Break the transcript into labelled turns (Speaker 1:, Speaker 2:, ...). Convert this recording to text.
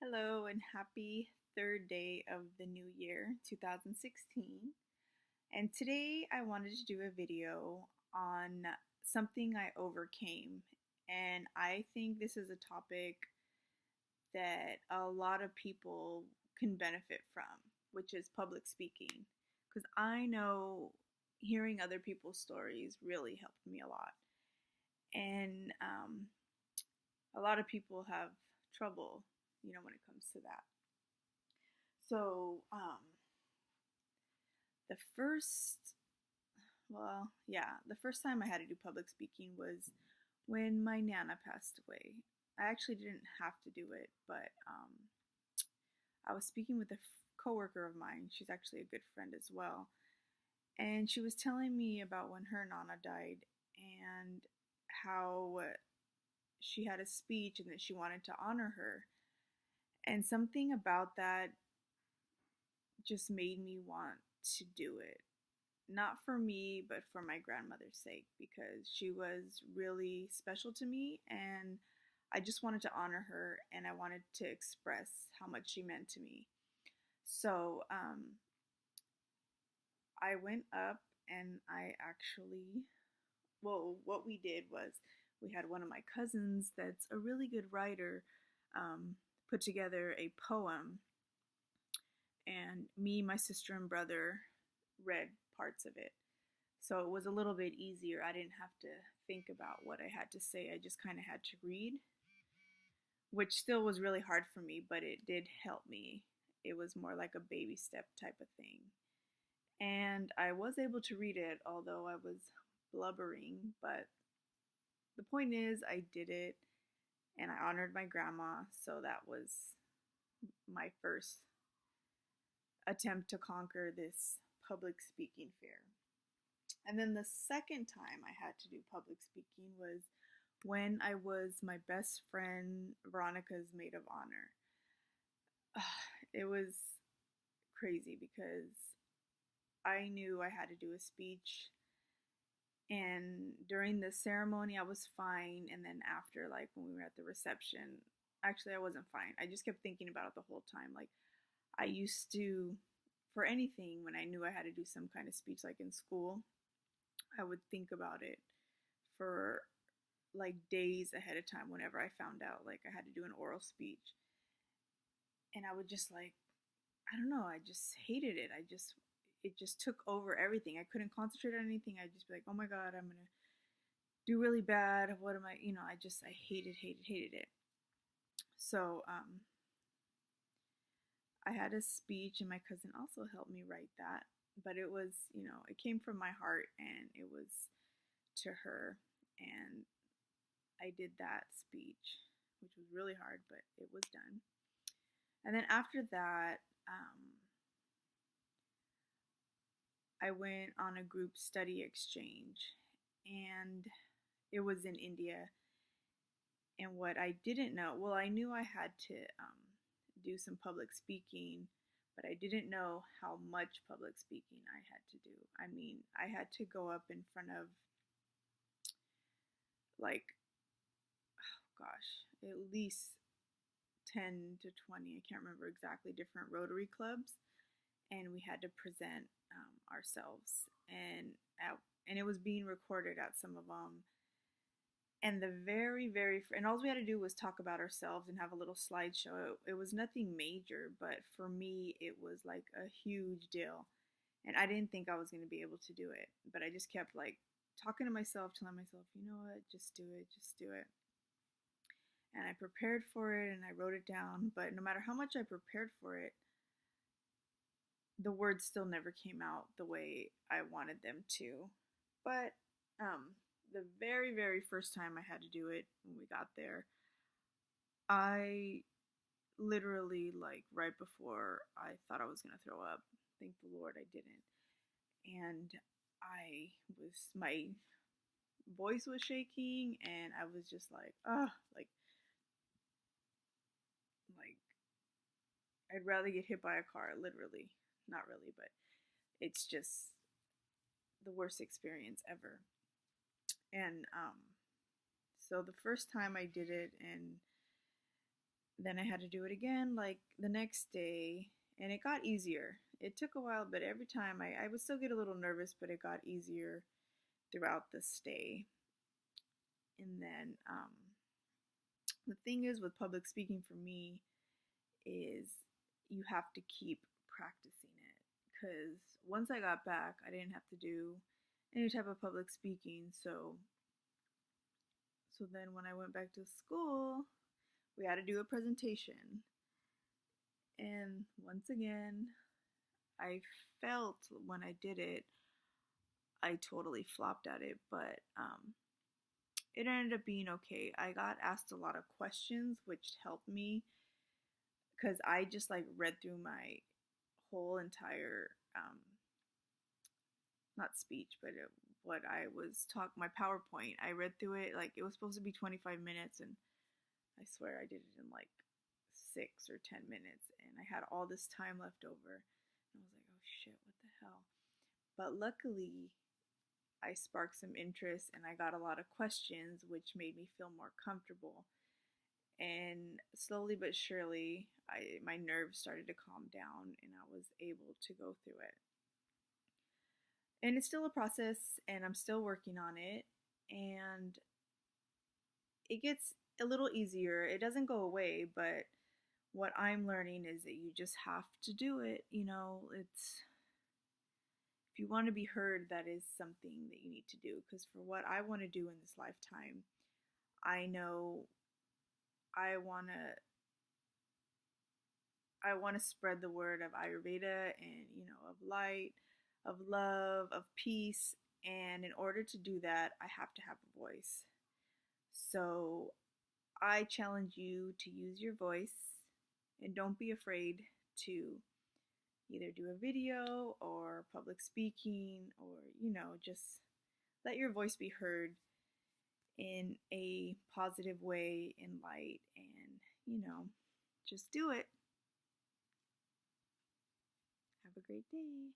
Speaker 1: Hello and happy third day of the new year, 2016. And today I wanted to do a video on something I overcame. And I think this is a topic that a lot of people can benefit from, which is public speaking. Because I know hearing other people's stories really helped me a lot. And a lot of people have trouble, when it comes to that. So, the first, the first time I had to do public speaking was when my Nana passed away. I actually didn't have to do it, but I was speaking with a coworker of mine. She's actually a good friend as well. And she was telling me about when her Nana died and how she had a speech and that she wanted to honor her. And something about that just made me want to do it. Not for me, but for my grandmother's sake, because she was really special to me and I just wanted to honor her and I wanted to express how much she meant to me. So I went up and what we did was we had one of my cousins that's a really good writer put together a poem, and me, my sister, and brother read parts of it. So it was a little bit easier. I didn't have to think about what I had to say. I just kind of had to read, which still was really hard for me, but it did help me. It was more like a baby step type of thing. And I was able to read it, although I was blubbering. But the point is, I did it and I honored my grandma. So that was my first attempt to conquer this public speaking fear. And then the second time I had to do public speaking was when I was my best friend Veronica's maid of honor. It was crazy because I knew I had to do a speech, and during the ceremony I was fine, and then after, like when we were at the reception, actually I wasn't fine. I just kept thinking about it the whole time. Like, I used to, for anything, when I knew I had to do some kind of speech, like in school, I would think about it for like days ahead of time whenever I found out like I had to do an oral speech. And I would just like, I don't know, I just hated it. It just took over everything. I couldn't concentrate on anything. I'd just be like, oh my God, I'm going to do really bad. What am I, I hated it. So, I had a speech and my cousin also helped me write that, but it was, it came from my heart and it was to her, and I did that speech, which was really hard, but it was done. And then after that, I went on a group study exchange, and it was in India. And what I didn't know, well, I knew I had to do some public speaking, but I didn't know how much public speaking I had to do. I mean, I had to go up in front of, like, oh gosh, at least 10 to 20, I can't remember exactly, different Rotary clubs, and we had to present ourselves, and it was being recorded at some of them. And the and all we had to do was talk about ourselves and have a little slideshow. It was nothing major, but for me it was like a huge deal, and I didn't think I was going to be able to do it, but I just kept like talking to myself, telling myself, you know what, just do it, just do it. And I prepared for it and I wrote it down, but no matter how much I prepared for it, the words still never came out the way I wanted them to. But the very first time I had to do it, when we got there, I literally, like right before I thought I was gonna throw up, thank the Lord I didn't. And my voice was shaking, and I was just like, like I'd rather get hit by a car, literally. Not really, but it's just the worst experience ever. And so the first time I did it, and Then I had to do it again like the next day, and it got easier. It took a while, but every time I would still get a little nervous, but it got easier throughout the stay. And then the thing is with public speaking for me is you have to keep practicing it, because once I got back, I didn't have to do any type of public speaking. So then when I went back to school, we had to do a presentation. And once again, I felt when I did it, I totally flopped at it, but it ended up being okay. I got asked a lot of questions, which helped me because I just like read through my whole entire not speech, but what I was my PowerPoint. I read through it like it was supposed to be 25 minutes, and I swear I did it in like 6 or 10 minutes, and I had all this time left over. And I was like, oh shit, what the hell? But luckily, I sparked some interest and I got a lot of questions, which made me feel more comfortable. And slowly but surely, my nerves started to calm down and I was able to go through it. And it's still a process and I'm still working on it. And it gets a little easier. It doesn't go away, but what I'm learning is that you just have to do it. It's if you want to be heard, that is something that you need to do. Because for what I want to do in this lifetime, I know I want to spread the word of Ayurveda and of light, of love, of peace. And in order to do that, I have to have a voice. So I challenge you to use your voice and don't be afraid to either do a video or public speaking, or just let your voice be heard in a positive way, in light, and just do it. Have a great day.